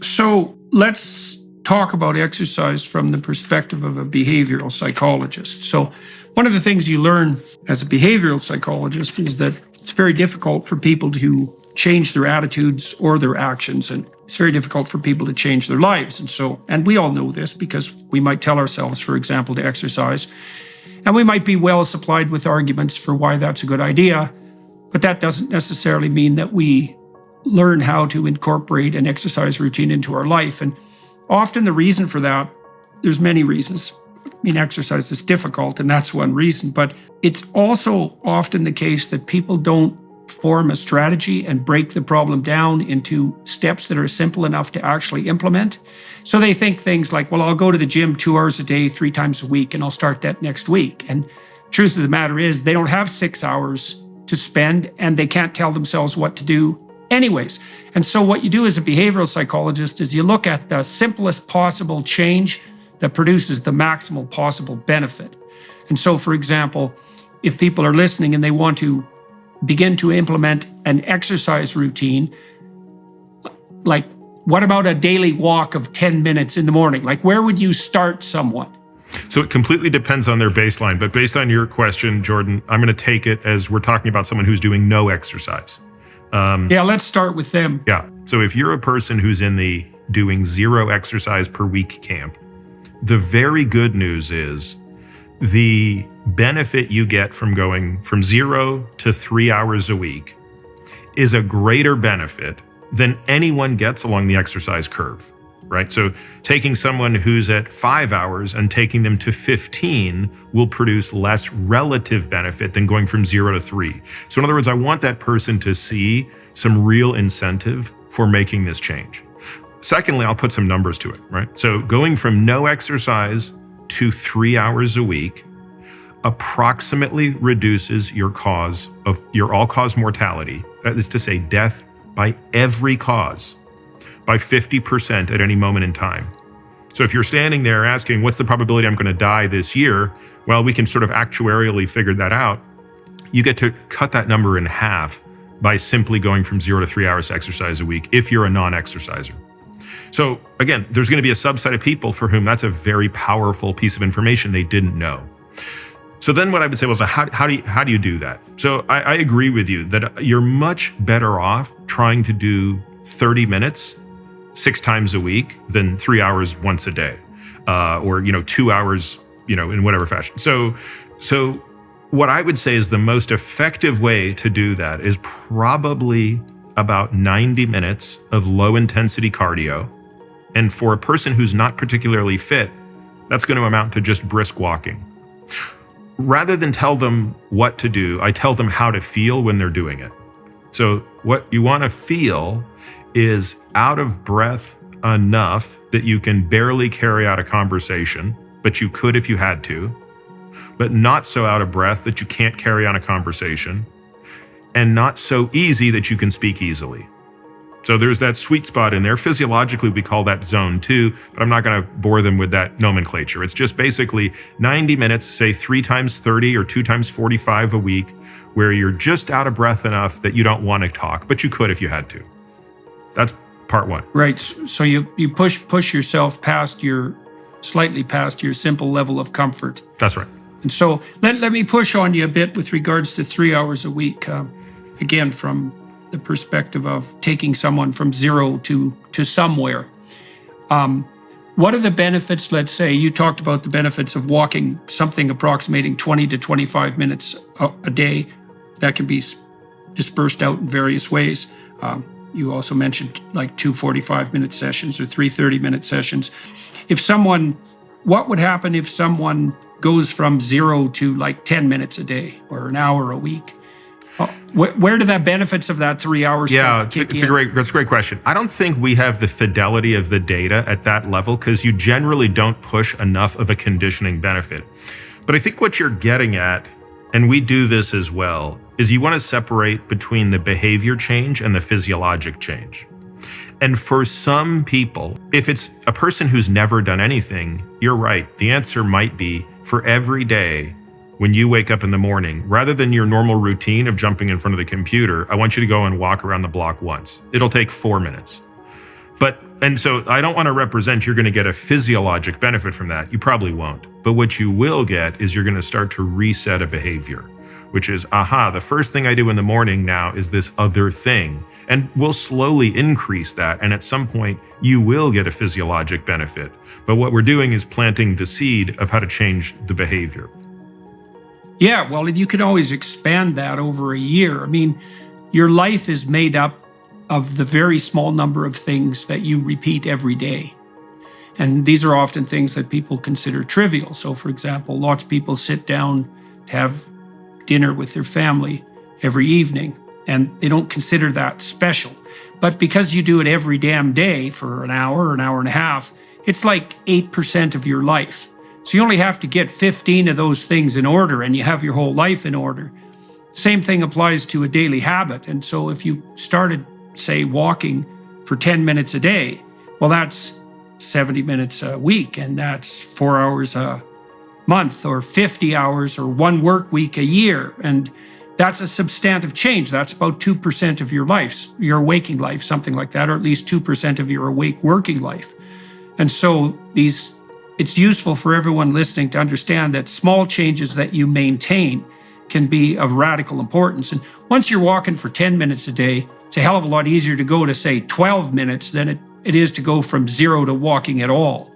So let's talk about exercise from the perspective of a behavioral psychologist. So one of the things you learn as a behavioral psychologist is that it's very difficult for people to change their attitudes or their actions, and it's very difficult for people to change their lives. And we all know this because we might tell ourselves, for example, to exercise, and we might be well supplied with arguments for why that's a good idea, but that doesn't necessarily mean that we learn how to incorporate an exercise routine into our life. And often the reason for that, there's many reasons. I mean, exercise is difficult, and that's one reason, but it's also often the case that people don't form a strategy and break the problem down into steps that are simple enough to actually implement. So they think things like, well, I'll go to the gym 2 hours a day, 3 times a week, and I'll start that next week. And truth of the matter is, they don't have 6 hours to spend, and they can't tell themselves what to do anyways. And so what you do as a behavioral psychologist is you look at the simplest possible change that produces the maximal possible benefit. And so, for example, if people are listening and they want to begin to implement an exercise routine, like what about a daily walk of 10 minutes in the morning? Like, where would you start someone? So it completely depends on their baseline. But based on your question, Jordan, I'm going to take it as we're talking about someone who's doing no exercise. Yeah, let's start with them. Yeah. So if you're a person who's in the doing 0 exercise per week camp, the very good news is the benefit you get from going from 0 to 3 hours a week is a greater benefit than anyone gets along the exercise curve, right? So taking someone who's at 5 hours and taking them to 15 will produce less relative benefit than going from 0 to 3. So in other words, I want that person to see some real incentive for making this change. Secondly, I'll put some numbers to it, right? So going from no exercise to 3 hours a week approximately reduces your all-cause mortality, that is to say death by every cause, by 50% at any moment in time. So if you're standing there asking, what's the probability I'm going to die this year? Well, we can sort of actuarially figure that out. You get to cut that number in half by simply going from 0 to 3 hours to exercise a week if you're a non-exerciser. So again, there's going to be a subset of people for whom that's a very powerful piece of information they didn't know. So then what I would say was, how do you do that? So I agree with you that you're much better off trying to do 30 minutes 6 times a week than 3 hours once a day, or 2 hours, in whatever fashion. So what I would say is the most effective way to do that is probably about 90 minutes of low intensity cardio. And for a person who's not particularly fit, that's going to amount to just brisk walking. Rather than tell them what to do, I tell them how to feel when they're doing it. So what you want to feel is out of breath enough that you can barely carry out a conversation, but you could if you had to, but not so out of breath that you can't carry on a conversation, and not so easy that you can speak easily. So there's that sweet spot in there. Physiologically, we call that zone 2, but I'm not going to bore them with that nomenclature. It's just basically 90 minutes, say 3 times 30 or 2 times 45 a week, where you're just out of breath enough that you don't want to talk, but you could if you had to. That's part 1. Right. So you push yourself slightly past your simple level of comfort. That's right. And so let me push on you a bit with regards to 3 hours a week. Again, from the perspective of taking someone from 0 to somewhere. What are the benefits? Let's say you talked about the benefits of walking something approximating 20 to 25 minutes a day. That can be dispersed out in various ways. You also mentioned like 2 45-minute sessions or 3 30-minute sessions. What would happen if someone goes from 0 to like 10 minutes a day or an hour a week? Where do the benefits of that 3 hours that's a great question. I don't think we have the fidelity of the data at that level because you generally don't push enough of a conditioning benefit. But I think what you're getting at, and we do this as well, is you want to separate between the behavior change and the physiologic change. And for some people, if it's a person who's never done anything, you're right. The answer might be for every day when you wake up in the morning, rather than your normal routine of jumping in front of the computer, I want you to go and walk around the block once. It'll take 4 minutes. But And so I don't want to represent you're going to get a physiologic benefit from that. You probably won't. But what you will get is you're going to start to reset a behavior, which is, the first thing I do in the morning now is this other thing. And we'll slowly increase that. And at some point, you will get a physiologic benefit. But what we're doing is planting the seed of how to change the behavior. Yeah, well, and you can always expand that over a year. I mean, your life is made up of the very small number of things that you repeat every day. And these are often things that people consider trivial. So, for example, lots of people sit down to have dinner with their family every evening, and they don't consider that special. But because you do it every damn day for an hour and a half, it's like 8% of your life. So you only have to get 15 of those things in order, and you have your whole life in order. Same thing applies to a daily habit. And so if you started, say, walking for 10 minutes a day, well, that's 70 minutes a week, and that's 4 hours a month, or 50 hours, or 1 work week a year. And that's a substantive change. That's about 2% of your life, your waking life, something like that, or at least 2% of your awake working life. And so it's useful for everyone listening to understand that small changes that you maintain can be of radical importance. And once you're walking for 10 minutes a day, it's a hell of a lot easier to go to, say, 12 minutes than it is to go from 0 to walking at all.